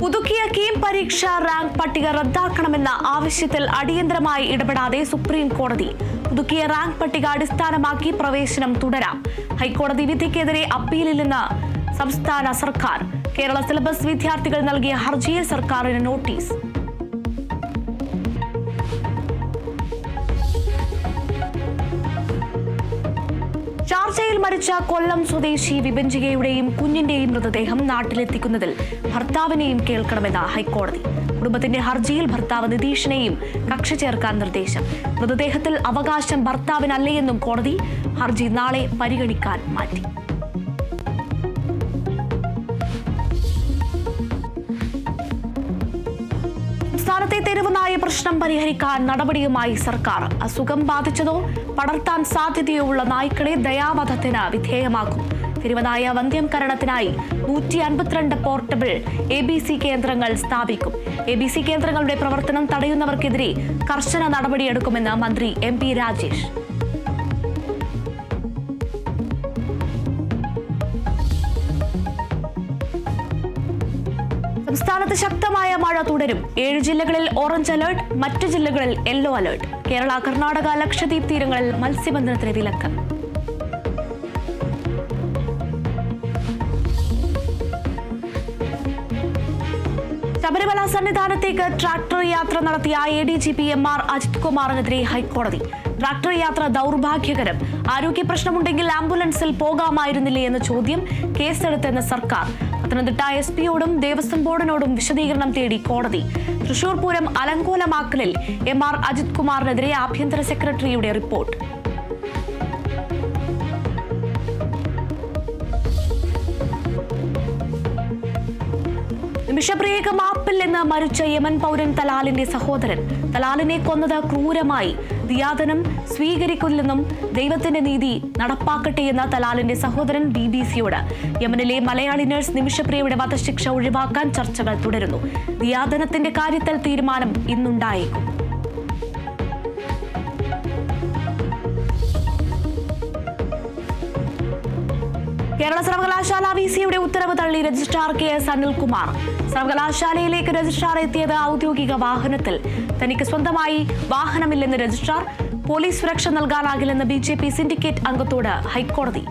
പുതുക്കിയ കീം പരീക്ഷാ റാങ്ക് പട്ടിക റദ്ദാക്കണമെന്ന ആവശ്യത്തിൽ അടിയന്തരമായി ഇടപെടാതെ സുപ്രീം കോടതി. പുതുക്കിയ റാങ്ക് പട്ടിക അടിസ്ഥാനമാക്കി പ്രവേശനം തുടരാം. ഹൈക്കോടതി വിധിക്കെതിരെ അപ്പീലില്ലെന്ന് സംസ്ഥാന സർക്കാർ. കേരള സിലബസ് വിദ്യാർത്ഥികൾ നൽകിയ ഹർജിയിൽ സർക്കാരിന് നോട്ടീസ്. ഷാർജയിൽ മരിച്ച കൊല്ലം സ്വദേശി വിഭജികയുടെയും കുഞ്ഞിന്റെയും മൃതദേഹം നാട്ടിലെത്തിക്കുന്നതിൽ ഭർത്താവിനെയും കേൾക്കണമെന്ന ഹൈക്കോടതി. കുടുംബത്തിന്റെ ഹർജിയിൽ ഭർത്താവ് നിതീഷിനെയും കക്ഷി ചേർക്കാൻ നിർദ്ദേശം. മൃതദേഹത്തിൽ അവകാശം ഭർത്താവിനല്ലേയെന്നും കോടതി. ഹർജി നാളെ പരിഗണിക്കാൻ മാറ്റി. സംസ്ഥാനത്തെ തെരുവുനായ പ്രശ്നം പരിഹരിക്കാൻ നടപടിയുമായി സർക്കാർ. അസുഖം ബാധിച്ചതോ പടർത്താൻ സാധ്യതയോ ഉള്ള നായ്ക്കളെ ദയാവധത്തിന് വിധേയമാക്കും. തെരുവുനായ വന്ധ്യംകരണത്തിനായി 152 പോർട്ടബിൾ ABC കേന്ദ്രങ്ങൾ സ്ഥാപിക്കും. ABC കേന്ദ്രങ്ങളുടെ പ്രവർത്തനം തടയുന്നവർക്കെതിരെ കർശന നടപടിയെടുക്കുമെന്ന് മന്ത്രി MP രാജേഷ്. സംസ്ഥാനത്ത് ശക്തമായ മഴ തുടരും. 7 ജില്ലകളിൽ ഓറഞ്ച് അലർട്ട്, മറ്റ് ജില്ലകളിൽ യെല്ലോ അലർട്ട്. കേരള, കർണാടക, ലക്ഷദ്വീപ് തീരങ്ങളിൽ മത്സ്യബന്ധനത്തിന് വിലക്ക്. ശബരിമല സന്നിധാനത്തേക്ക് ട്രാക്ടർ യാത്ര നടത്തിയ ADGP MR അജിത് കുമാറിനെതിരെ ഹൈക്കോടതി. ട്രാക്ടർ യാത്ര ദൗർഭാഗ്യകരം, ആരോഗ്യ പ്രശ്നമുണ്ടെങ്കിൽ ആംബുലൻസിൽ പോകാമായിരുന്നില്ലേ എന്ന ചോദ്യം. കേസെടുത്തെന്ന് സർക്കാർ. പത്തനംതിട്ട SP-യോടും ദേവസ്വം ബോർഡിനോടും വിശദീകരണം തേടി കോടതി. തൃശൂർ പൂരം അലങ്കോലമാക്കലിൽ MR അജിത് കുമാറിനെതിരെ ആഭ്യന്തര സെക്രട്ടറിയുടെ റിപ്പോർട്ട്. നിമിഷപ്രിയക്ക് മാപ്പില്ലെന്ന് മരിച്ച യമൻ പൗരൻ തലാലിന്റെ സഹോദരൻ. തലാലിനെ കൊന്നത് ക്രൂരമായി, ദിയാദനം സ്വീകരിക്കില്ലെന്നും ദൈവത്തിന്റെ നീതി നടപ്പാക്കട്ടെയെന്ന തലാലിന്റെ സഹോദരൻ BBC-യോട്. യമനിലെ മലയാളി നഴ്സ് നിമിഷപ്രിയയുടെ വധശിക്ഷ ഒഴിവാക്കാൻ ചർച്ചകൾ തുടരുന്നു. ദിയാദനത്തിന്റെ കാര്യത്തിൽ തീരുമാനം ഇന്നുണ്ടായേക്കും. കേരള സർവകലാശാല VC-യുടെ ഉത്തരവ് തള്ളി രജിസ്ട്രാർ KS അനിൽകുമാർ. സർവകലാശാലയിലേക്ക് രജിസ്ട്രാർ എത്തിയത് ഔദ്യോഗിക വാഹനത്തിൽ. തനിക്ക് സ്വന്തമായി വാഹനമില്ലെന്ന് രജിസ്ട്രാർ. പോലീസ് സുരക്ഷ നൽകാനാകില്ലെന്ന് BJP സിൻഡിക്കേറ്റ് അംഗത്തോട് ഹൈക്കോടതി.